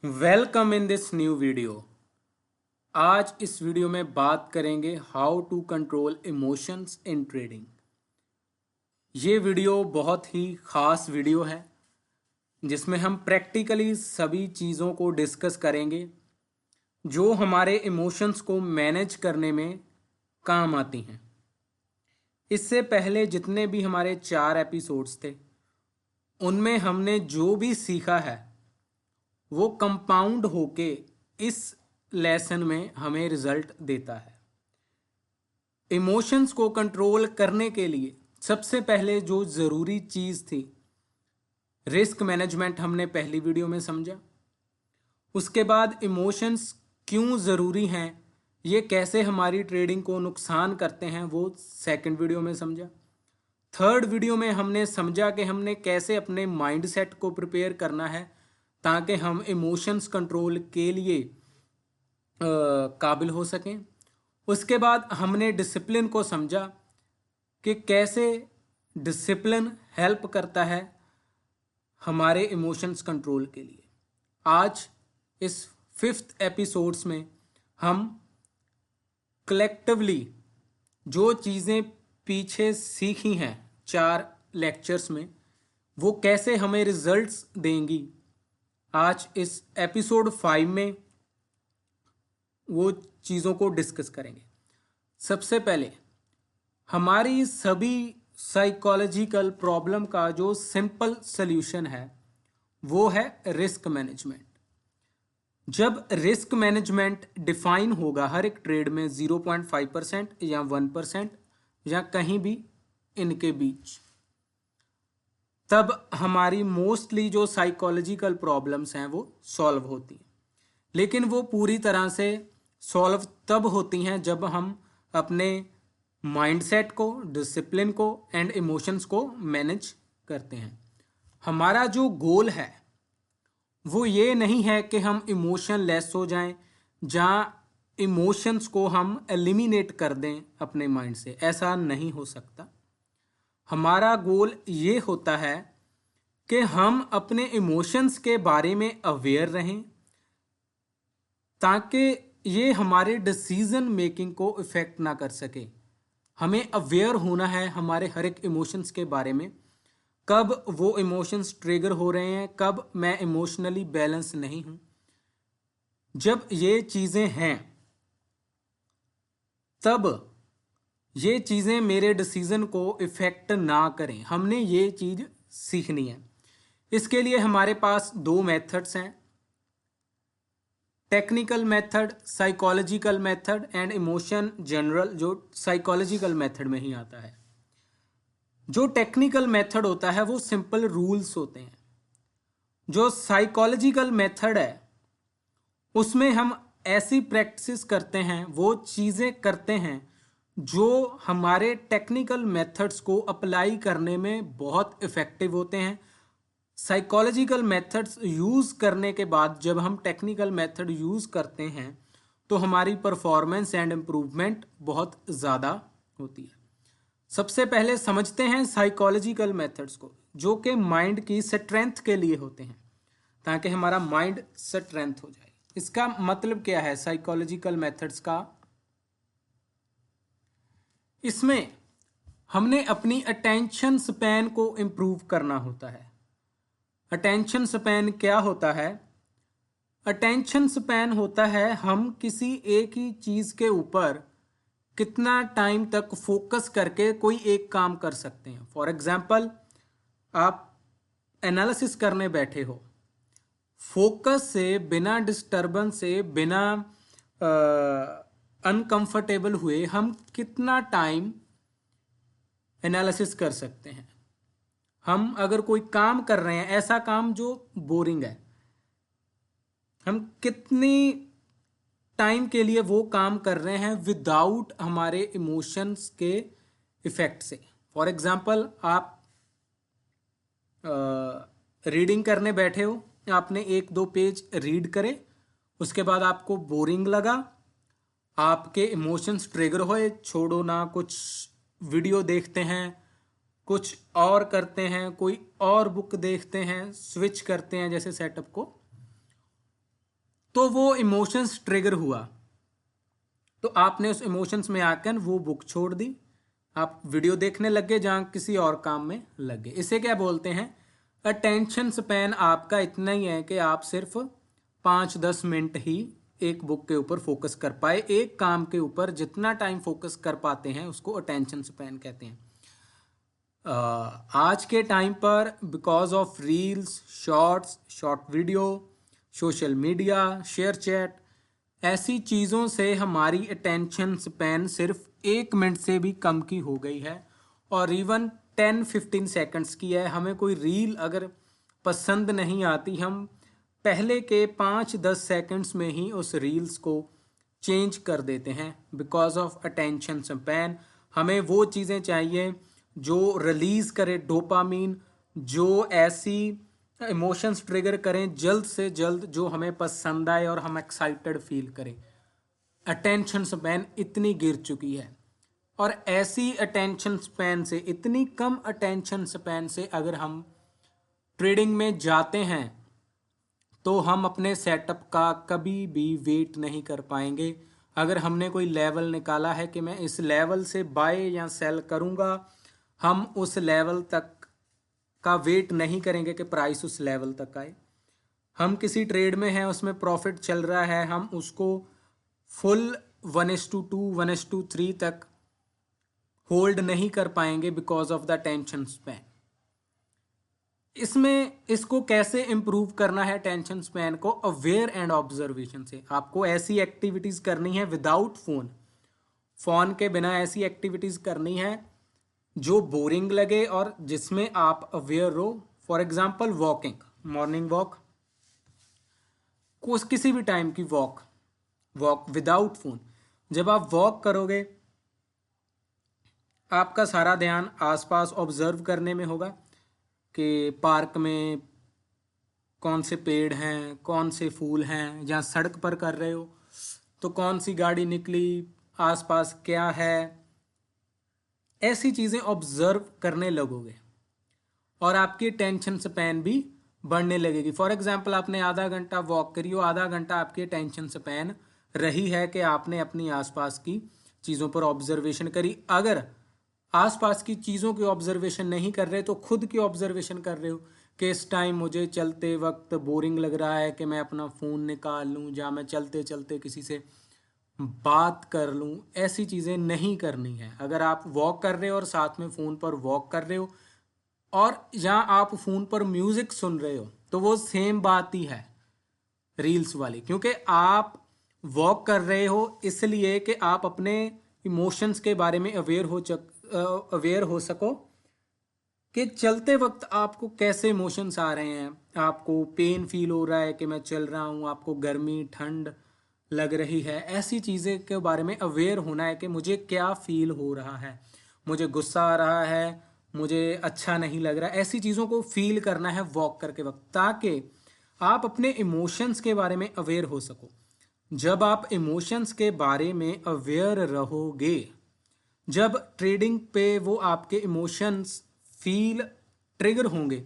Welcome in this new video. आज इस video में बात करेंगे how to control emotions in trading. ये वीडियो बहुत ही ख़ास वीडियो है जिसमें हम प्रैक्टिकली सभी चीज़ों को डिस्कस करेंगे जो हमारे इमोशंस को मैनेज करने में काम आती हैं। इससे पहले जितने भी हमारे 4 एपिसोड्स थे उनमें हमने जो भी सीखा है वो कंपाउंड होके इस लेसन में हमें रिजल्ट देता है। इमोशंस को कंट्रोल करने के लिए सबसे पहले जो ज़रूरी चीज़ थी रिस्क मैनेजमेंट हमने पहली वीडियो में समझा। उसके बाद इमोशंस क्यों ज़रूरी हैं, ये कैसे हमारी ट्रेडिंग को नुकसान करते हैं, वो सेकंड वीडियो में समझा। थर्ड वीडियो में हमने समझा कि हमने कैसे अपने माइंडसेट को प्रिपेयर करना है ताकि हम इमोशंस कंट्रोल के लिए काबिल हो सकें। उसके बाद हमने डिसिप्लिन को समझा कि कैसे डिसिप्लिन हेल्प करता है हमारे इमोशंस कंट्रोल के लिए। आज इस 5th एपिसोड्स में हम कलेक्टिवली जो चीज़ें पीछे सीखी हैं 4 लेक्चर्स में वो कैसे हमें रिजल्ट्स देंगी, आज इस एपिसोड 5 में वो चीज़ों को डिस्कस करेंगे। सबसे पहले हमारी सभी साइकोलॉजिकल प्रॉब्लम का जो सिंपल सल्यूशन है वो है रिस्क मैनेजमेंट। जब रिस्क मैनेजमेंट डिफाइन होगा हर एक ट्रेड में 0.5% या 1% या कहीं भी इनके बीच, तब हमारी मोस्टली जो साइकोलॉजिकल प्रॉब्लम्स हैं वो सॉल्व होती हैं। लेकिन वो पूरी तरह से सॉल्व तब होती हैं जब हम अपने माइंडसेट को, डिसिप्लिन को एंड इमोशंस को मैनेज करते हैं। हमारा जो गोल है वो ये नहीं है कि हम इमोशन लेस हो जाएं, जहाँ इमोशंस को हम एलिमिनेट कर दें अपने माइंड से। ऐसा नहीं हो सकता। हमारा गोल ये होता है कि हम अपने इमोशंस के बारे में अवेयर रहें ताकि ये हमारे डिसीजन मेकिंग को इफ़ेक्ट ना कर सके। हमें अवेयर होना है हमारे हर एक इमोशंस के बारे में, कब वो इमोशंस ट्रिगर हो रहे हैं, कब मैं इमोशनली बैलेंस नहीं हूँ। जब ये चीज़ें हैं तब ये चीज़ें मेरे डिसीजन को इफ़ेक्ट ना करें। हमने ये चीज़ सीखनी है। इसके लिए हमारे पास 2 मेथड्स हैं, technical method, psychological method and emotion general, जो साइकोलॉजिकल मेथड में ही आता है। जो टेक्निकल मेथड होता है वो सिंपल रूल्स होते हैं। जो साइकोलॉजिकल मेथड है उसमें हम ऐसी प्रैक्टिस करते हैं, वो चीज़ें करते हैं जो हमारे टेक्निकल मेथड्स को अप्लाई करने में बहुत इफ़ेक्टिव होते हैं। साइकोलॉजिकल मेथड्स यूज़ करने के बाद जब हम टेक्निकल मेथड यूज़ करते हैं तो हमारी परफॉर्मेंस एंड इम्प्रूवमेंट बहुत ज़्यादा होती है। सबसे पहले समझते हैं साइकोलॉजिकल मेथड्स को, जो कि माइंड की स्ट्रेंथ के लिए होते हैं, ताकि हमारा माइंड स्ट्रेंथ हो जाए। इसका मतलब क्या है साइकोलॉजिकल मेथड्स का? इसमें हमने अपनी अटेंशन स्पैन को इम्प्रूव करना होता है। अटेंशन स्पैन क्या होता है? अटेंशन स्पैन होता है हम किसी एक ही चीज़ के ऊपर कितना टाइम तक फोकस करके कोई एक काम कर सकते हैं। फॉर एग्जाम्पल, आप एनालिसिस करने बैठे हो, फोकस से, बिना डिस्टर्बेंस से, बिना अनकंफर्टेबल हुए हम कितना टाइम एनालिसिस कर सकते हैं। हम अगर कोई काम कर रहे हैं, ऐसा काम जो बोरिंग है, हम कितनी टाइम के लिए वो काम कर रहे हैं विदाउट हमारे इमोशंस के इफेक्ट से। फॉर एग्जाम्पल, आप रीडिंग करने बैठे हो, आपने 1-2 पेज रीड करे, उसके बाद आपको बोरिंग लगा, आपके इमोशंस ट्रिगर होए, छोड़ो ना, कुछ वीडियो देखते हैं, कुछ और करते हैं, कोई और बुक देखते हैं, स्विच करते हैं जैसे सेटअप को। तो वो इमोशंस ट्रिगर हुआ, तो आपने उस इमोशंस में आकर वो बुक छोड़ दी, आप वीडियो देखने लग गए जहाँ किसी और काम में लग गए। इसे क्या बोलते हैं? अटेंशन स्पैन आपका इतना ही है कि आप सिर्फ 5-10 मिनट ही एक बुक के ऊपर फोकस कर पाए। एक काम के ऊपर जितना टाइम फोकस कर पाते हैं उसको अटेंशन स्पैन कहते हैं। आज के टाइम पर because of reels, shorts, short video, social media, share chat, ऐसी चीज़ों से हमारी अटेंशन स्पैन सिर्फ 1 मिनट से भी कम की हो गई है, और इवन 10-15 सेकंड्स की है। हमें कोई रील अगर पसंद नहीं आती, हम पहले के 5-10 सेकंड्स में ही उस रील्स को चेंज कर देते हैं बिकॉज ऑफ अटेंशन स्पैन। हमें वो चीज़ें चाहिए जो रिलीज़ करे डोपामीन, जो ऐसी इमोशंस ट्रिगर करें जल्द से जल्द, जो हमें पसंद आए और हम एक्साइटेड फील करें। अटेंशन स्पैन इतनी गिर चुकी है, और ऐसी अटेंशन स्पैन से, इतनी कम अटेंशन स्पैन से अगर हम ट्रेडिंग में जाते हैं तो हम अपने सेटअप का कभी भी वेट नहीं कर पाएंगे। अगर हमने कोई लेवल निकाला है कि मैं इस लेवल से बाय या सेल करूंगा, हम उस लेवल तक का वेट नहीं करेंगे कि प्राइस उस लेवल तक आए। हम किसी ट्रेड में हैं, उसमें प्रॉफिट चल रहा है, हम उसको फुल 1:2, 1:3 तक होल्ड नहीं कर पाएंगे because of the tension span. इसको कैसे इम्प्रूव करना है टेंशन स्पैन को? अवेयर एंड ऑब्जर्वेशन से। आपको ऐसी एक्टिविटीज करनी है विदाउट फोन के बिना ऐसी एक्टिविटीज करनी है जो बोरिंग लगे और जिसमें आप अवेयर हो। For example walking, morning walk, किसी भी टाइम की वॉक विदाउट फोन। जब आप वॉक करोगे आपका सारा ध्यान आसपास ऑब्जर्व करने में होगा कि पार्क में कौन से पेड़ हैं, कौन से फूल हैं। जहाँ सड़क पर कर रहे हो तो कौन सी गाड़ी निकली, आसपास क्या है, ऐसी चीज़ें ऑब्जर्व करने लगोगे और आपकी टेंशन स्पैन भी बढ़ने लगेगी। फॉर एग्जाम्पल आपने आधा घंटा वॉक करी हो, आधा घंटा आपकी टेंशन स्पैन रही है कि आपने अपनी आसपास की चीज़ों पर ऑब्जर्वेशन करी। अगर आसपास की चीज़ों की ऑब्जर्वेशन नहीं कर रहे तो खुद की ऑब्जर्वेशन कर रहे हो कि इस टाइम मुझे चलते वक्त बोरिंग लग रहा है कि मैं अपना फ़ोन निकाल लूँ, या मैं चलते चलते किसी से बात कर लूँ। ऐसी चीज़ें नहीं करनी है। अगर आप वॉक कर रहे हो और साथ में फ़ोन पर वॉक कर रहे हो और जहाँ आप फ़ोन पर म्यूज़िक सुन रहे हो तो वो सेम बात ही है रील्स वाली, क्योंकि आप वॉक कर रहे हो इसलिए कि आप अपने इमोशंस के बारे में अवेयर हो सको कि चलते वक्त आपको कैसे इमोशंस आ रहे हैं। आपको पेन फील हो रहा है कि मैं चल रहा हूँ, आपको गर्मी ठंड लग रही है, ऐसी चीज़ें के बारे में अवेयर होना है कि मुझे क्या फील हो रहा है, मुझे गुस्सा आ रहा है, मुझे अच्छा नहीं लग रहा। ऐसी चीज़ों को फील करना है वॉक करके वक्त, ताकि आप अपने इमोशंस के बारे में अवेयर हो सको। जब आप इमोशंस के बारे में अवेयर रहोगे, जब ट्रेडिंग पे वो आपके इमोशंस फील ट्रिगर होंगे,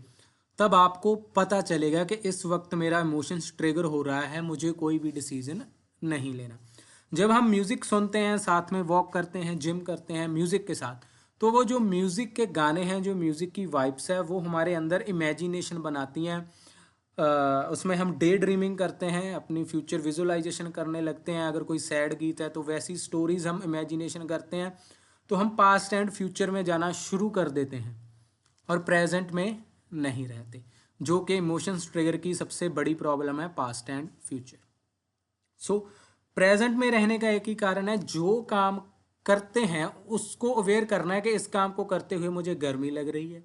तब आपको पता चलेगा कि इस वक्त मेरा इमोशंस ट्रिगर हो रहा है, मुझे कोई भी डिसीजन नहीं लेना। जब हम म्यूज़िक सुनते हैं, साथ में वॉक करते हैं, जिम करते हैं म्यूज़िक के साथ, तो वो जो म्यूज़िक के गाने हैं, जो म्यूज़िक की वाइब्स है, वो हमारे अंदर इमेजिनेशन बनाती हैं। उसमें हम डे ड्रीमिंग करते हैं, अपनी फ्यूचर विजुअलाइजेशन करने लगते हैं। अगर कोई सैड गीत है तो वैसी स्टोरीज हम इमेजिनेशन करते हैं, तो हम पास्ट एंड फ्यूचर में जाना शुरू कर देते हैं और प्रेजेंट में नहीं रहते, जो कि इमोशंस ट्रिगर की सबसे बड़ी प्रॉब्लम है, past and future. So present में रहने का एक ही कारण है, जो काम करते हैं उसको अवेयर करना है कि इस काम को करते हुए मुझे गर्मी लग रही है,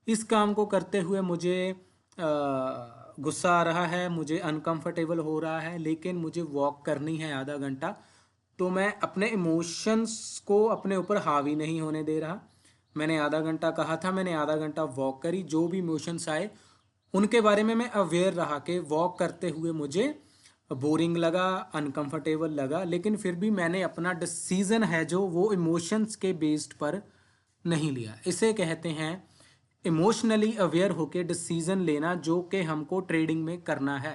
इस काम को करते हुए मुझे गुस्सा आ रहा है, मुझे अनकंफर्टेबल हो रहा है, लेकिन मुझे वॉक करनी है आधा घंटा, तो मैं अपने इमोशंस को अपने ऊपर हावी नहीं होने दे रहा। मैंने आधा घंटा कहा था, मैंने आधा घंटा वॉक करी, जो भी इमोशंस आए उनके बारे में मैं अवेयर रहा कि वॉक करते हुए मुझे बोरिंग लगा, अनकंफर्टेबल लगा, लेकिन फिर भी मैंने अपना डिसीजन है जो वो इमोशंस के बेस्ड पर नहीं लिया। इसे कहते हैं इमोशनली अवेयर होके डिसीजन लेना, जो कि हमको ट्रेडिंग में करना है।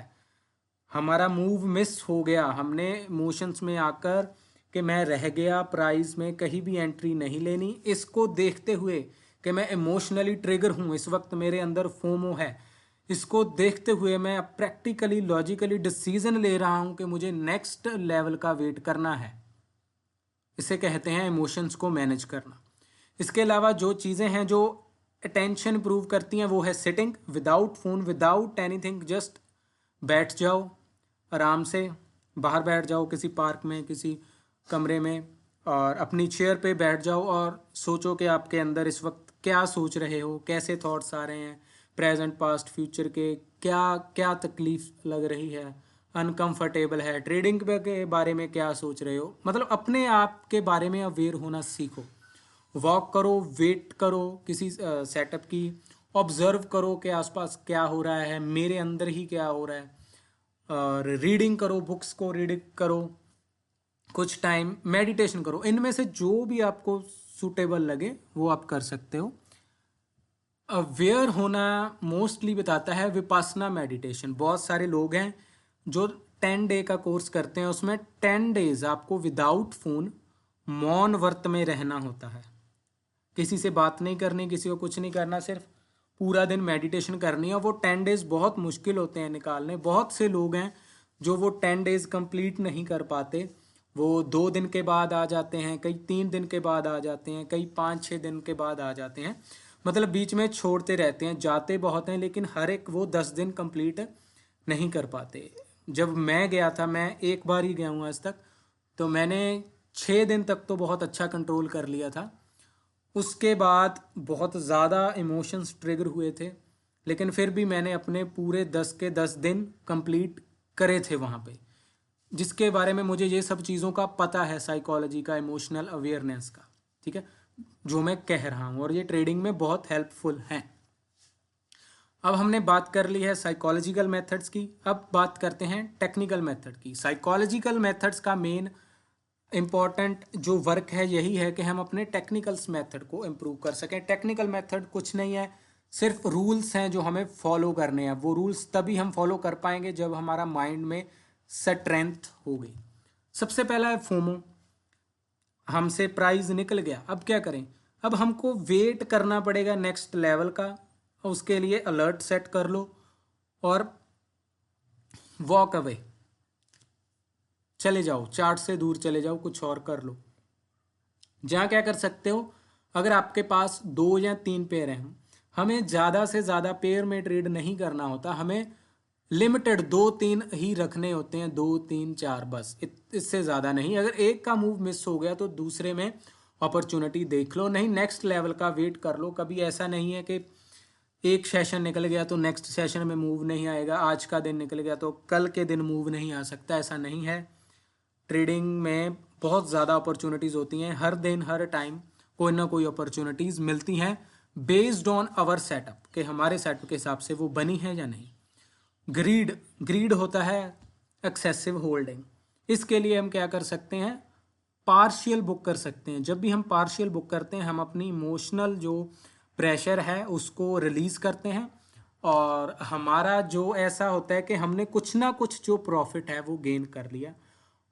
हमारा मूव मिस हो गया, हमने इमोशंस में आकर कि मैं रह गया, प्राइस में कहीं भी एंट्री नहीं लेनी, इसको देखते हुए कि मैं इमोशनली ट्रिगर हूँ, इस वक्त मेरे अंदर फोमो है, इसको देखते हुए मैं अब प्रैक्टिकली लॉजिकली डिसीजन ले रहा हूँ कि मुझे नेक्स्ट लेवल का वेट करना है। इसे कहते हैं इमोशंस को मैनेज करना। इसके अलावा जो चीज़ें हैं जो अटेंशन इंप्रूव करती हैं वो है sitting without phone, without anything, just बैठ जाओ आराम से, बाहर बैठ जाओ किसी पार्क में, किसी कमरे में, और अपनी चेयर पे बैठ जाओ और सोचो कि आपके अंदर इस वक्त क्या सोच रहे हो, कैसे थॉट्स आ रहे हैं, प्रेजेंट पास्ट फ्यूचर के, क्या क्या तकलीफ लग रही है, अनकंफर्टेबल है, ट्रेडिंग के बारे में क्या सोच रहे हो, मतलब अपने आप के बारे में अवेयर होना सीखो। वॉक करो, वेट करो किसी सेटअप की, ऑब्जर्व करो कि आसपास क्या हो रहा है, मेरे अंदर ही क्या हो रहा है, और रीडिंग करो, बुक्स को रीड करो, कुछ टाइम मेडिटेशन करो। इनमें से जो भी आपको सूटेबल लगे वो आप कर सकते हो। अवेयर होना मोस्टली बताता है विपासना मेडिटेशन। बहुत सारे लोग हैं जो 10 डे का कोर्स करते हैं, उसमें 10 डेज आपको विदाउट फोन मौन व्रत में रहना होता है, किसी से बात नहीं करनी, किसी को कुछ नहीं करना, सिर्फ पूरा दिन मेडिटेशन करनी है। वो 10 डेज बहुत मुश्किल होते हैं निकालने। बहुत से लोग हैं जो वो 10 डेज कंप्लीट नहीं कर पाते, वो 2 दिन के बाद आ जाते हैं, कई 3 दिन के बाद आ जाते हैं, कई 5-6 दिन के बाद आ जाते हैं, मतलब बीच में छोड़ते रहते हैं, जाते बहुत हैं लेकिन हर एक वो 10 दिन कंप्लीट नहीं कर पाते। जब मैं गया था, मैं एक बार ही गया हूँ आज तक, तो मैंने 6 दिन तक तो बहुत अच्छा कंट्रोल कर लिया था। उसके बाद बहुत ज़्यादा इमोशंस ट्रिगर हुए थे, लेकिन फिर भी मैंने अपने पूरे 10 के 10 दिन कंप्लीट करे थे वहाँ पे, जिसके बारे में मुझे ये सब चीज़ों का पता है, साइकोलॉजी का, इमोशनल अवेयरनेस का, ठीक है, जो मैं कह रहा हूँ, और ये ट्रेडिंग में बहुत हेल्पफुल हैं। अब हमने बात कर ली है साइकोलॉजिकल मेथड्स की, अब बात करते हैं टेक्निकल मेथड की। साइकोलॉजिकल मेथड्स का मेन इम्पॉर्टेंट जो वर्क है यही है कि हम अपने टेक्निकल्स मेथड को इम्प्रूव कर सकें। टेक्निकल मेथड कुछ नहीं है, सिर्फ रूल्स हैं जो हमें फॉलो करने हैं। वो रूल्स तभी हम फॉलो कर पाएंगे जब हमारा माइंड में स्ट्रेंथ होगी। सबसे पहला है फोमो। हमसे प्राइस निकल गया, अब क्या करें? अब हमको वेट करना पड़ेगा नेक्स्ट लेवल का, उसके लिए अलर्ट सेट कर लो और वॉक अवे, चले जाओ, चार्ट से दूर चले जाओ, कुछ और कर लो। जहाँ क्या कर सकते हो, अगर आपके पास 2 या 3 पेयर हैं, हमें ज़्यादा से ज़्यादा पेयर में ट्रेड नहीं करना होता, हमें लिमिटेड 2-3 ही रखने होते हैं, 2-3-4 बस, इससे ज़्यादा नहीं। अगर एक का मूव मिस हो गया तो दूसरे में अपॉर्चुनिटी देख लो, नहीं नेक्स्ट लेवल का वेट कर लो। कभी ऐसा नहीं है कि एक सेशन निकल गया तो नेक्स्ट सेशन में मूव नहीं आएगा, आज का दिन निकल गया तो कल के दिन मूव नहीं आ सकता, ऐसा नहीं है। ट्रेडिंग में बहुत ज़्यादा अपॉर्चुनिटीज़ होती हैं, हर दिन हर टाइम कोई ना कोई अपॉर्चुनिटीज़ मिलती हैं बेस्ड ऑन आवर सेटअप, कि हमारे सेटअप के हिसाब से वो बनी है या नहीं। ग्रीड होता है एक्सेसिव होल्डिंग। इसके लिए हम क्या कर सकते हैं, पार्शियल बुक कर सकते हैं। जब भी हम पार्शियल बुक करते हैं, हम अपनी इमोशनल जो प्रेशर है उसको रिलीज करते हैं, और हमारा जो ऐसा होता है कि हमने कुछ ना कुछ जो प्रॉफिट है वो गेन कर लिया,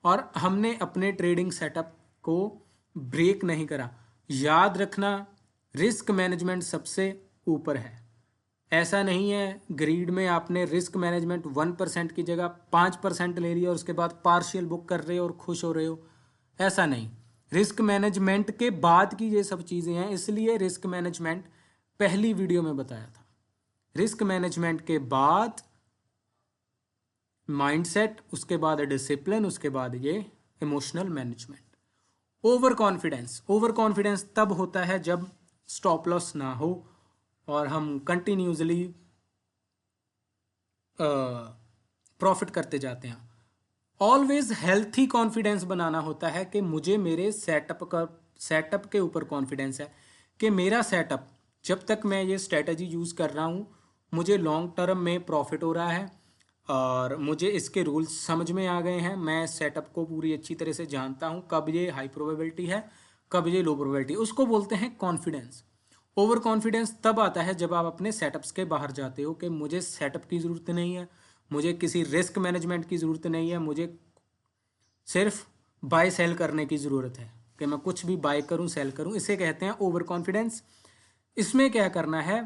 और हमने अपने ट्रेडिंग सेटअप को ब्रेक नहीं करा। याद रखना, रिस्क मैनेजमेंट सबसे ऊपर है। ऐसा नहीं है ग्रीड में आपने रिस्क मैनेजमेंट 1% की जगह 5% ले लिया और उसके बाद पार्शियल बुक कर रहे हो और खुश हो रहे हो, ऐसा नहीं। रिस्क मैनेजमेंट के बाद की ये सब चीज़ें हैं, इसलिए रिस्क मैनेजमेंट पहली वीडियो में बताया था। रिस्क मैनेजमेंट के बाद माइंडसेट, उसके बाद डिसिप्लिन, उसके बाद ये इमोशनल मैनेजमेंट। ओवर कॉन्फिडेंस तब होता है जब स्टॉप लॉस ना हो और हम कंटिन्यूसली प्रॉफिट करते जाते हैं। ऑलवेज हेल्थी कॉन्फिडेंस बनाना होता है कि मुझे मेरे सेटअप के ऊपर कॉन्फिडेंस है कि मेरा सेटअप, जब तक मैं ये स्ट्रेटजी यूज़ कर रहा हूँ, मुझे लॉन्ग टर्म में प्रॉफिट हो रहा है और मुझे इसके रूल्स समझ में आ गए हैं। मैं सेटअप को पूरी अच्छी तरह से जानता हूँ, कब ये हाई प्रोबेबिलिटी है, कब ये लो प्रोबेबिलिटी, उसको बोलते हैं कॉन्फिडेंस। ओवर कॉन्फिडेंस तब आता है जब आप अपने सेटअप्स के बाहर जाते हो कि मुझे सेटअप की ज़रूरत नहीं है, मुझे किसी रिस्क मैनेजमेंट की ज़रूरत नहीं है, मुझे सिर्फ बाय सेल करने की ज़रूरत है कि मैं कुछ भी बाय करूं सेल करूं। इसे कहते हैं ओवर कॉन्फिडेंस। इसमें क्या करना है,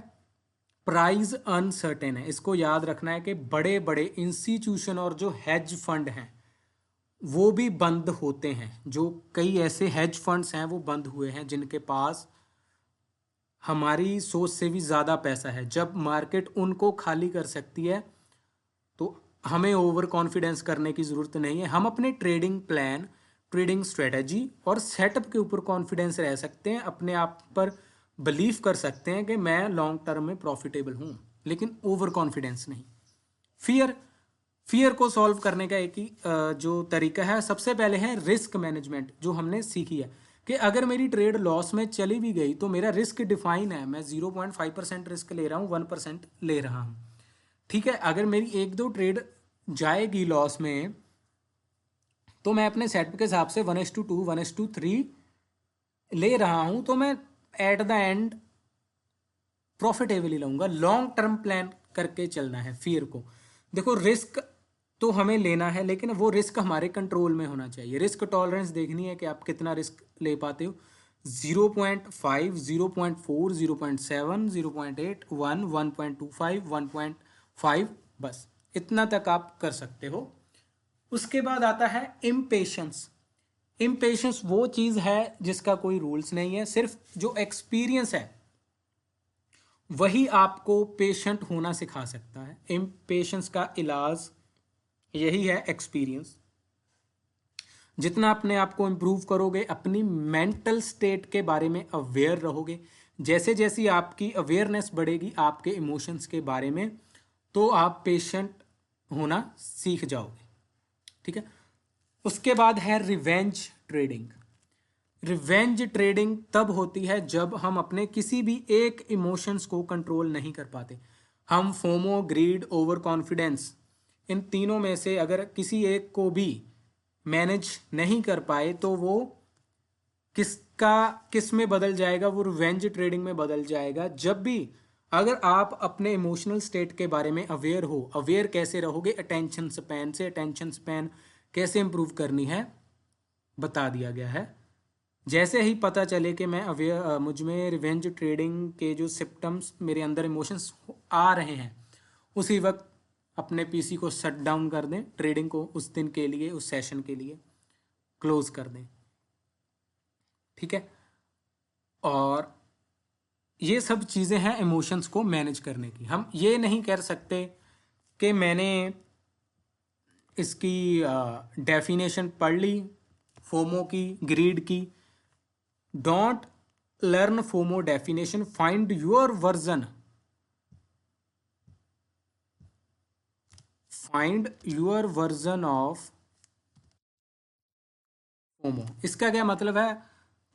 प्राइस अनसर्टेन है, इसको याद रखना है कि बड़े बड़े इंस्टीट्यूशन और जो हेज फंड हैं वो भी बंद होते हैं। जो कई ऐसे हेज फंड्स हैं वो बंद हुए हैं जिनके पास हमारी सोच से भी ज़्यादा पैसा है। जब मार्केट उनको खाली कर सकती है तो हमें ओवर कॉन्फिडेंस करने की ज़रूरत नहीं है। हम अपने ट्रेडिंग प्लान, ट्रेडिंग स्ट्रेटजी और सेटअप के ऊपर कॉन्फिडेंस रह सकते हैं, अपने आप पर बिलीव कर सकते हैं कि मैं लॉन्ग टर्म में प्रॉफिटेबल हूँ, लेकिन ओवर कॉन्फिडेंस नहीं। फियर, फियर को सॉल्व करने का एक ही जो तरीका है, सबसे पहले है रिस्क मैनेजमेंट, जो हमने सीखी है कि अगर मेरी ट्रेड लॉस में चली भी गई तो मेरा रिस्क डिफाइन है, मैं 0.5% रिस्क ले रहा हूँ, 1% ले रहा हूँ। ठीक है, अगर मेरी एक दो ट्रेड जाएगी लॉस में तो मैं अपने सेटअप के हिसाब से 1:2, 1:3 ले रहा हूँ, तो मैं एट द एंड प्रॉफिटेबल ही लूँगा। लॉन्ग टर्म प्लान करके चलना है फियर को। देखो, रिस्क तो हमें लेना है, लेकिन वो रिस्क हमारे कंट्रोल में होना चाहिए। रिस्क टॉलरेंस देखनी है कि आप कितना रिस्क ले पाते हो। 0.5, 0.4, 0.7, 0.8, 1, 1.25, 1.5, बस इतना तक आप कर सकते हो। उसके बाद आता है इम्पेशंस। इम्पेशंस वो चीज़ है जिसका कोई रूल्स नहीं है, सिर्फ जो एक्सपीरियंस है वही आपको पेशेंट होना सिखा सकता है। इम्पेशंस का इलाज यही है एक्सपीरियंस। जितना अपने आप को इम्प्रूव करोगे, अपनी मेंटल स्टेट के बारे में अवेयर रहोगे, जैसे जैसी आपकी अवेयरनेस बढ़ेगी आपके इमोशंस के बारे में, तो आप पेशेंट होना सीख जाओगे। ठीक है। उसके बाद है रिवेंज ट्रेडिंग। रिवेंज ट्रेडिंग तब होती है जब हम अपने किसी भी एक इमोशंस को कंट्रोल नहीं कर पाते। हम फोमो, ग्रीड, ओवर कॉन्फिडेंस, इन तीनों में से अगर किसी एक को भी मैनेज नहीं कर पाए तो वो किसका किस में बदल जाएगा, वो रिवेंज ट्रेडिंग में बदल जाएगा। जब भी अगर आप अपने इमोशनल स्टेट के बारे में अवेयर हो, अवेयर कैसे रहोगे, अटेंशन स्पैन से। अटेंशन स्पैन कैसे इंप्रूव करनी है बता दिया गया है। जैसे ही पता चले कि मैं अवेयर, मुझ में रिवेंज ट्रेडिंग के जो सिम्टम्स, मेरे अंदर इमोशंस आ रहे हैं, उसी वक्त अपने पीसी को शट डाउन कर दें, ट्रेडिंग को उस दिन के लिए, उस सेशन के लिए क्लोज कर दें। ठीक है। और ये सब चीज़ें हैं इमोशंस को मैनेज करने की। हम ये नहीं कर सकते कि मैंने इसकी डेफिनेशन पढ़ ली फोमो की, ग्रीड की। Don't learn FOMO definition, find your version, find your version of FOMO. इसका क्या मतलब है,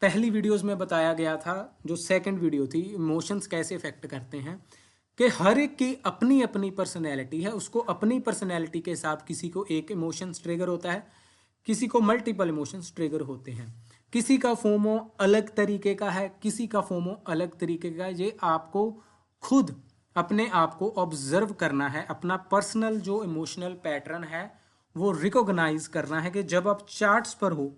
पहली वीडियोस में बताया गया था, जो सेकंड वीडियो थी इमोशंस कैसे इफेक्ट करते हैं, कि हर एक की अपनी अपनी पर्सनैलिटी है, उसको अपनी पर्सनैलिटी के हिसाब, किसी को एक इमोशंस ट्रिगर होता है, किसी को मल्टीपल इमोशंस ट्रिगर होते हैं, किसी का फोमो अलग तरीके का है, किसी का फोमो अलग तरीके का है। ये आपको खुद अपने आप को ऑब्जर्व करना है, अपना पर्सनल जो इमोशनल पैटर्न है वो रिकॉग्नाइज करना है कि जब आप चार्ट्स पर हो,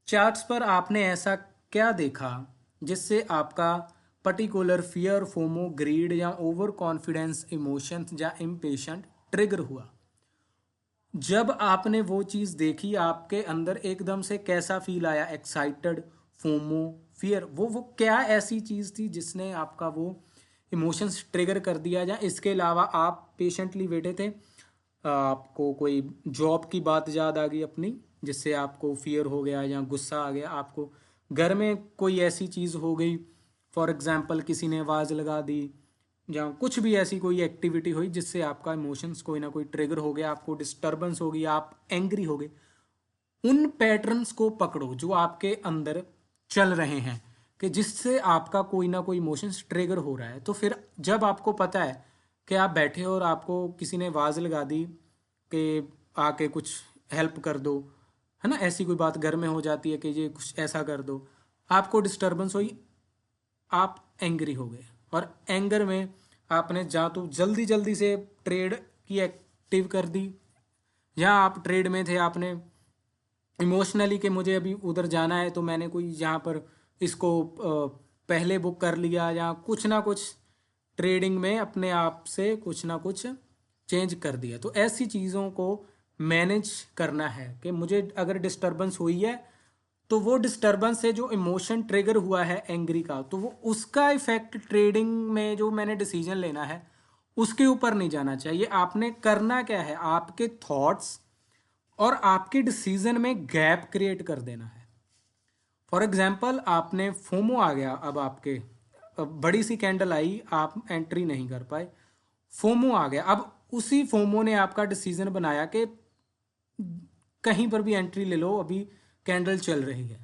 चार्ट्स पर आपने ऐसा क्या देखा जिससे आपका पर्टिकुलर फियर, फोमो, ग्रीड या ओवर कॉन्फिडेंस इमोशंस या इम्पेशेंट ट्रिगर हुआ। जब आपने वो चीज़ देखी, आपके अंदर एकदम से कैसा फील आया, एक्साइटेड, फोमो, फियर, वो क्या ऐसी चीज़ थी जिसने आपका वो इमोशंस ट्रिगर कर दिया। या इसके अलावा आप पेशेंटली बैठे थे, आपको कोई जॉब की बात याद आ गई अपनी, जिससे आपको फियर हो गया या गुस्सा आ गया, आपको घर में कोई ऐसी चीज़ हो गई, फॉर एग्जांपल किसी ने आवाज़ लगा दी, या कुछ भी ऐसी कोई एक्टिविटी हुई जिससे आपका इमोशंस कोई ना कोई ट्रिगर हो गया, आपको डिस्टर्बेंस हो गई, आप एंग्री हो गए। उन पैटर्न्स को पकड़ो जो आपके अंदर चल रहे हैं, कि जिससे आपका कोई ना कोई इमोशंस ट्रिगर हो रहा है। तो फिर जब आपको पता है कि आप बैठे हो और आपको किसी ने आवाज़ लगा दी कि आके कुछ हेल्प कर दो, है ना, ऐसी कोई बात घर में हो जाती है कि ये कुछ ऐसा कर दो, आपको डिस्टर्बेंस हुई, आप एंग्री हो गए, और एंगर में आपने जा तो जल्दी जल्दी से ट्रेड की एक्टिव कर दी, जहाँ आप ट्रेड में थे आपने इमोशनली कि मुझे अभी उधर जाना है तो मैंने कोई यहाँ पर इसको पहले बुक कर लिया, या कुछ ना कुछ ट्रेडिंग में अपने आप से कुछ ना कुछ चेंज कर दिया। तो ऐसी चीज़ों को मैनेज करना है कि मुझे अगर डिस्टरबेंस हुई है तो वो डिस्टरबेंस से जो इमोशन ट्रिगर हुआ है एंग्री का, तो वो उसका इफेक्ट ट्रेडिंग में जो मैंने डिसीजन लेना है उसके ऊपर नहीं जाना चाहिए। आपने करना क्या है, आपके थॉट्स और आपके डिसीजन में गैप क्रिएट कर देना है। फॉर एग्जाम्पल आपने फोमो आ गया, अब आपके बड़ी सी कैंडल आई, आप एंट्री नहीं कर पाए, फोमो आ गया। अब उसी फोमो ने आपका डिसीजन बनाया कि कहीं पर भी एंट्री ले लो, अभी कैंडल चल रही है।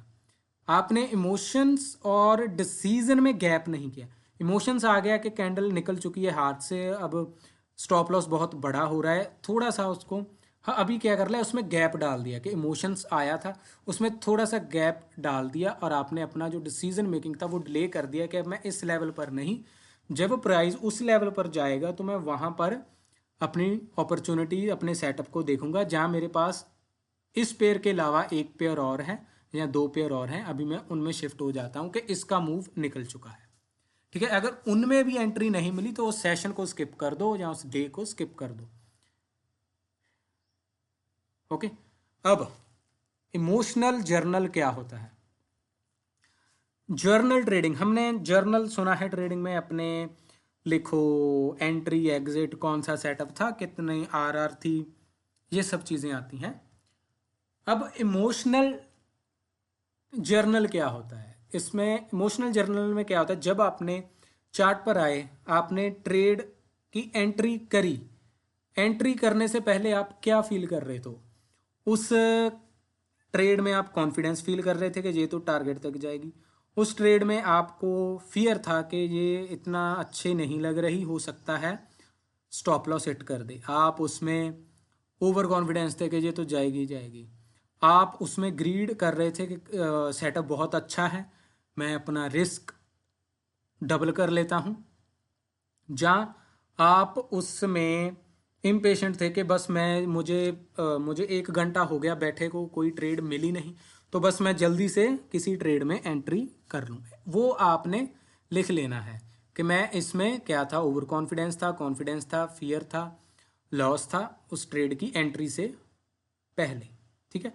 आपने इमोशंस और डिसीजन में गैप नहीं किया। इमोशंस आ गया कि कैंडल निकल चुकी है हाथ से, अब स्टॉप लॉस बहुत बड़ा हो रहा है, थोड़ा सा उसको, हाँ अभी क्या कर लिया, उसमें गैप डाल दिया कि इमोशंस आया था उसमें थोड़ा सा गैप डाल दिया, और आपने अपना जो डिसीजन मेकिंग था वो डिले कर दिया कि अब मैं इस लेवल पर नहीं, जब प्राइस उस लेवल पर जाएगा तो मैं वहाँ पर अपनी अपॉर्चुनिटी, अपने सेटअप को देखूंगा जहाँ मेरे पास इस पेयर के अलावा एक पेयर और है या दो पेयर और हैं, अभी मैं उनमें शिफ्ट हो जाता हूँ कि इसका मूव निकल चुका है। ठीक है, अगर उनमें भी एंट्री नहीं मिली तो उस सेशन को स्किप कर दो या उस डे को स्किप कर दो। ओके, अब इमोशनल जर्नल क्या होता है। जर्नल ट्रेडिंग, हमने जर्नल सुना है ट्रेडिंग में, अपने लिखो एंट्री एग्जिट, कौन सा सेटअप था, कितनी आरआर थी, ये सब चीज़ें आती हैं। अब इमोशनल जर्नल क्या होता है, इसमें इमोशनल जर्नल में क्या होता है, जब आपने चार्ट पर आए, आपने ट्रेड की एंट्री करी, एंट्री करने से पहले आप क्या फील कर रहे थे, उस ट्रेड में आप कॉन्फिडेंस फील कर रहे थे कि ये तो टारगेट तक जाएगी, उस ट्रेड में आपको फियर था कि ये इतना अच्छे नहीं लग रही, हो सकता है स्टॉप लॉस हिट कर दे, आप उसमें ओवर कॉन्फिडेंस थे कि ये तो जाएगी जाएगी, आप उसमें ग्रीड कर रहे थे कि सेटअप बहुत अच्छा है, मैं अपना रिस्क डबल कर लेता हूँ, जहाँ आप उसमें इम्पेशेंट थे कि बस मुझे 1 घंटा हो गया बैठे को, कोई ट्रेड मिली नहीं, तो बस मैं जल्दी से किसी ट्रेड में एंट्री कर लूँ। वो आपने लिख लेना है कि मैं इसमें क्या था, ओवर कॉन्फिडेंस था, फियर था, लॉस था उस ट्रेड की एंट्री से पहले। ठीक है,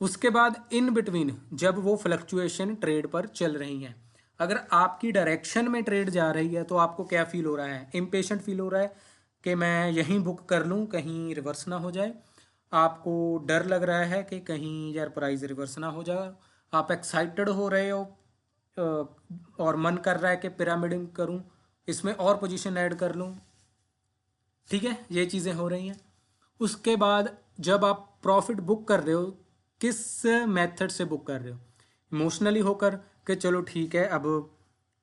उसके बाद इन बिटवीन जब वो फ्लक्चुएशन ट्रेड पर चल रही हैं, अगर आपकी डायरेक्शन में ट्रेड जा रही है तो आपको क्या फील हो रहा है, इम्पेशेंट फील हो रहा है कि मैं यहीं बुक कर लूँ कहीं रिवर्स ना हो जाए, आपको डर लग रहा है कि कहीं यार प्राइस रिवर्स ना हो जाए, आप एक्साइटेड हो रहे हो और मन कर रहा है कि पिरामिडिंग करूँ, इसमें और पोजीशन ऐड कर लूँ। ठीक है, ये चीज़ें हो रही हैं। उसके बाद जब आप प्रॉफिट बुक कर रहे हो, किस मेथड से बुक कर रहे हो, इमोशनली होकर कि चलो ठीक है अब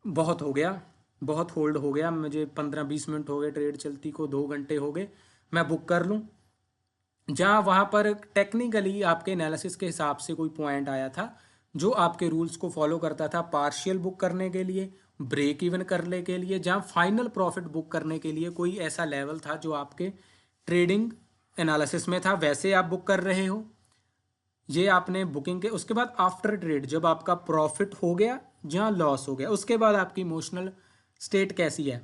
बहुत हो गया, बहुत होल्ड हो गया, मुझे 15-20 मिनट हो गए ट्रेड चलती को, 2 घंटे हो गए, मैं बुक कर लूँ, जहाँ वहाँ पर टेक्निकली आपके एनालिसिस के हिसाब से कोई पॉइंट आया था जो आपके रूल्स को फॉलो करता था पार्शियल बुक करने के लिए, ब्रेक इवन करने के लिए, जहाँ फाइनल प्रॉफिट बुक करने के लिए कोई ऐसा लेवल था जो आपके ट्रेडिंग एनालिसिस में था, वैसे आप बुक कर रहे हो, ये आपने बुकिंग के। उसके बाद आफ्टर ट्रेड जब आपका प्रॉफिट हो गया, जहाँ लॉस हो गया, उसके बाद आपकी इमोशनल स्टेट कैसी है,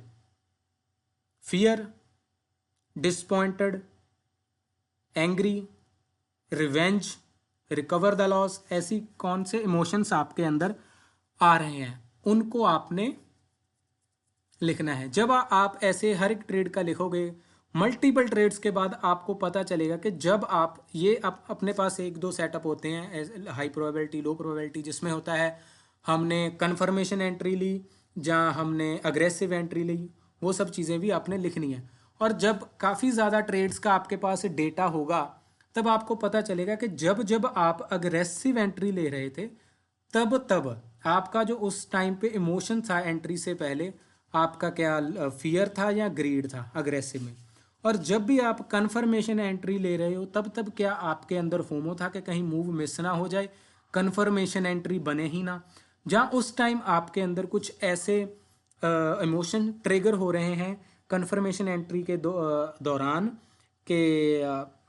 fear, disappointed, angry, revenge, recover the loss, ऐसी कौन से इमोशंस आपके अंदर आ रहे हैं उनको आपने लिखना है। जब आप ऐसे हर एक ट्रेड का लिखोगे, मल्टीपल ट्रेड्स के बाद आपको पता चलेगा कि जब आप ये अपने पास 1-2 सेटअप होते हैं, हाई प्रोबेबिलिटी, लो प्रोबेबिलिटी, जिसमें होता है हमने कन्फर्मेशन एंट्री ली, जहाँ हमने अग्रेसिव एंट्री ली, वो सब चीज़ें भी आपने लिखनी है। और जब काफ़ी ज़्यादा ट्रेड्स का आपके पास डेटा होगा तब आपको पता चलेगा कि जब जब आप अग्रेसिव एंट्री ले रहे थे तब तब आपका जो उस टाइम पे इमोशन था एंट्री से पहले, आपका क्या फियर था या ग्रीड था अग्रेसिव में, और जब भी आप कन्फर्मेशन एंट्री ले रहे हो तब तब क्या आपके अंदर फोमो था कि कहीं मूव मिस ना हो जाए, कन्फर्मेशन एंट्री बने ही ना, जहाँ उस टाइम आपके अंदर कुछ ऐसे इमोशन ट्रिगर हो रहे हैं कन्फर्मेशन एंट्री के दौरान कि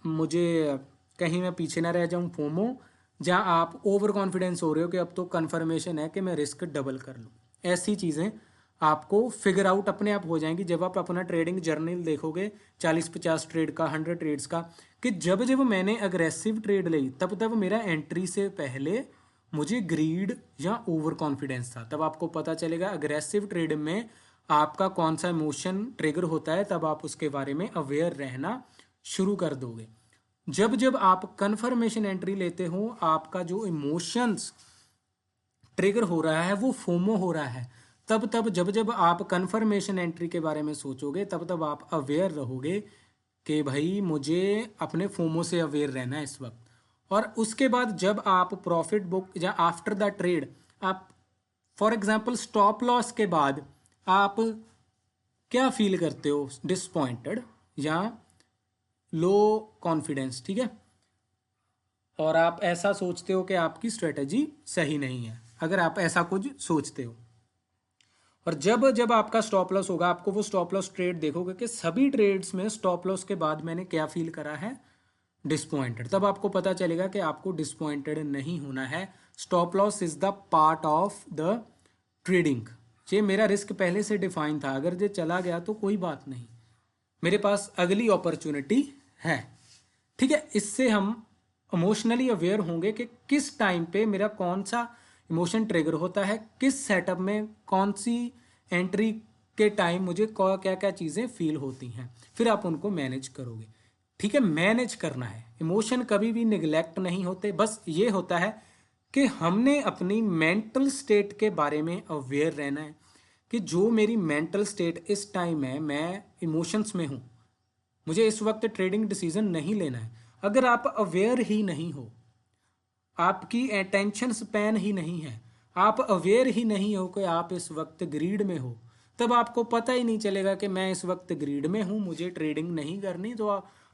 मुझे कहीं मैं पीछे ना रह जाऊं, फोमो, जहां आप ओवर कॉन्फिडेंस हो रहे हो कि अब तो कन्फर्मेशन है कि मैं रिस्क डबल कर लूं। ऐसी चीज़ें आपको फिगर आउट अपने आप हो जाएंगी जब आप अपना ट्रेडिंग जर्नल देखोगे 40-50 ट्रेड का, 100 ट्रेड्स का, कि जब जब मैंने अग्रेसिव ट्रेड ली तब तब मेरा एंट्री से पहले मुझे ग्रीड या ओवर कॉन्फिडेंस था। तब आपको पता चलेगा अग्रेसिव ट्रेड में आपका कौन सा इमोशन ट्रिगर होता है, तब आप उसके बारे में अवेयर रहना शुरू कर दोगे। जब जब आप कन्फर्मेशन एंट्री लेते हो आपका जो इमोशंस ट्रिगर हो रहा है वो फोमो हो रहा है। तब तब जब जब आप कन्फर्मेशन एंट्री के बारे में सोचोगे तब तब आप अवेयर रहोगे कि भाई मुझे अपने फोमो से अवेयर रहना है इस वक्त। और उसके बाद जब आप प्रॉफिट बुक या आफ्टर द ट्रेड आप फॉर एग्जांपल स्टॉप लॉस के बाद आप क्या फील करते हो, डिसपॉइंटेड या लो कॉन्फिडेंस, ठीक है, और आप ऐसा सोचते हो कि आपकी स्ट्रेटजी सही नहीं है, अगर आप ऐसा कुछ सोचते हो। और जब जब आपका स्टॉप लॉस होगा आपको वो स्टॉप लॉस ट्रेड देखोगे कि सभी ट्रेड्स में स्टॉप लॉस के बाद मैंने क्या फील करा है, डिसपॉइंटेड। तब आपको पता चलेगा कि आपको डिसपॉइंटेड नहीं होना है। Stop loss is the part of the trading. ये मेरा रिस्क पहले से डिफाइन था, अगर ये चला गया तो कोई बात नहीं, मेरे पास अगली अपॉर्चुनिटी है, ठीक है। इससे हम इमोशनली अवेयर होंगे कि किस टाइम पे मेरा कौन सा इमोशन ट्रिगर होता है, किस सेटअप में कौन सी एंट्री के टाइम मुझे क्या क्या चीज़ें फील होती हैं, फिर आप उनको मैनेज करोगे, ठीक है। मैनेज करना है, इमोशन कभी भी निगलेक्ट नहीं होते। बस ये होता है कि हमने अपनी मेंटल स्टेट के बारे में अवेयर रहना है कि जो मेरी मेंटल स्टेट इस टाइम है, मैं इमोशंस में हूँ, मुझे इस वक्त ट्रेडिंग डिसीजन नहीं लेना है। अगर आप अवेयर ही नहीं हो, आपकी अटेंशन स्पैन ही नहीं है, आप अवेयर ही नहीं हो कि आप इस वक्त ग्रीड में हो, तब आपको पता ही नहीं चलेगा कि मैं इस वक्त ग्रीड में हूँ, मुझे ट्रेडिंग नहीं करनी। तो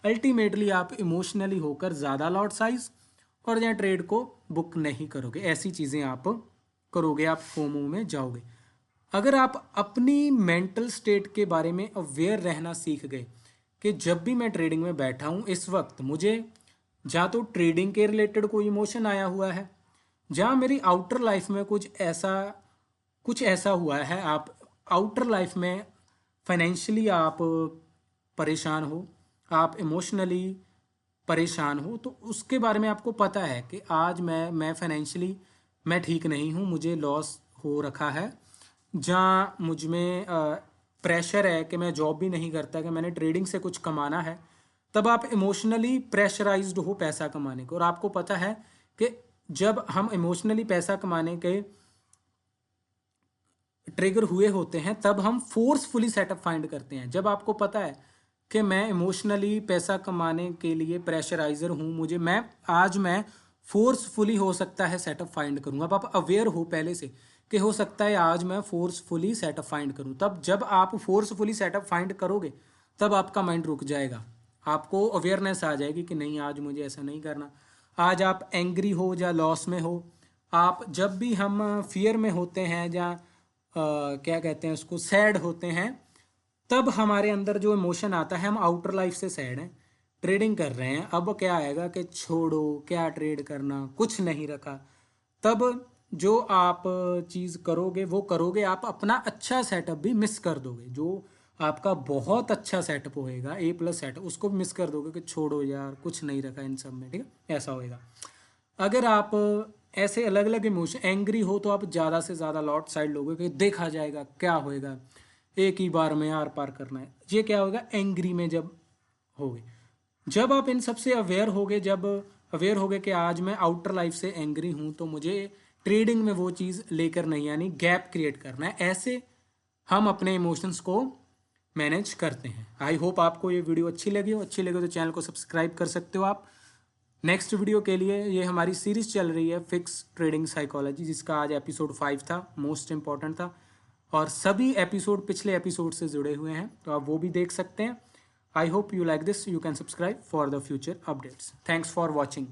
अल्टीमेटली आप इमोशनली होकर ज़्यादा लॉट साइज और या ट्रेड को बुक नहीं करोगे, ऐसी चीज़ें आप करोगे, आप फोमो में जाओगे। अगर आप अपनी मेंटल स्टेट के बारे में अवेयर रहना सीख गए कि जब भी मैं ट्रेडिंग में बैठा हूँ इस वक्त मुझे जहाँ तो ट्रेडिंग के रिलेटेड कोई इमोशन आया हुआ है, जहाँ मेरी आउटर लाइफ में कुछ ऐसा हुआ है, आप आउटर लाइफ में फाइनेंशियली आप परेशान हो, आप इमोशनली परेशान हो, तो उसके बारे में आपको पता है कि आज मैं फाइनेंशियली मैं ठीक नहीं हूँ, मुझे लॉस हो रखा है, जहाँ मुझ में प्रेशर है कि मैं जॉब भी नहीं करता, कि मैंने ट्रेडिंग से कुछ कमाना है, तब आप इमोशनली प्रेशराइज्ड हो पैसा कमाने को। और आपको पता है कि जब हम इमोशनली पैसा कमाने के ट्रिगर हुए होते हैं तब हम फोर्सफुली सेटअप फाइंड करते हैं। जब आपको पता है कि मैं इमोशनली पैसा कमाने के लिए प्रेशराइजर हूँ, मैं फोर्सफुली हो सकता है सेटअप फाइंड करूँगा। अब आप अवेयर हो पहले से कि हो सकता है आज मैं फोर्सफुली सेटअप फाइंड करूँ, तब जब आप फोर्सफुली सेटअप फाइंड करोगे तब आपका माइंड रुक जाएगा, आपको अवेयरनेस आ जाएगी कि नहीं आज मुझे ऐसा नहीं करना। आज आप एंग्री हो या लॉस में हो, आप जब भी हम फियर में होते हैं या क्या कहते हैं उसको, सैड होते हैं, तब हमारे अंदर जो इमोशन आता है, हम आउटर लाइफ से सैड हैं, ट्रेडिंग कर रहे हैं, अब क्या आएगा कि छोड़ो क्या ट्रेड करना, कुछ नहीं रखा। तब जो आप चीज़ करोगे वो करोगे, आप अपना अच्छा सेटअप भी मिस कर दोगे। जो आपका बहुत अच्छा सेटअप होएगा, A+ सेटअप, उसको भी मिस कर दोगे कि छोड़ो यार कुछ नहीं रखा इन सब में, ठीक है, ऐसा होएगा। अगर आप ऐसे अलग अलग इमोशन, एंग्री हो तो आप ज़्यादा से ज़्यादा लॉट साइड लोगे कि देखा जाएगा क्या होएगा, एक ही बार में आर पार करना है, ये क्या होगा एंग्री में जब होगे। जब आप इन सबसे अवेयर होगे, जब अवेयर होगे कि आज मैं आउटर लाइफ से एंग्री हूँ तो मुझे ट्रेडिंग में वो चीज़ लेकर नहीं आनी, गैप क्रिएट करना है, ऐसे हम अपने इमोशंस को मैनेज करते हैं। आई होप आपको ये वीडियो अच्छी लगी हो, अच्छी लगे तो चैनल को सब्सक्राइब कर सकते हो आप। नेक्स्ट वीडियो के लिए ये हमारी सीरीज चल रही है फिक्स ट्रेडिंग साइकोलॉजी, जिसका आज एपिसोड 5 था, मोस्ट इंपॉर्टेंट था, और सभी एपिसोड पिछले एपिसोड से जुड़े हुए हैं, तो आप वो भी देख सकते हैं। I hope you like this, you can subscribe for the future updates. Thanks for watching.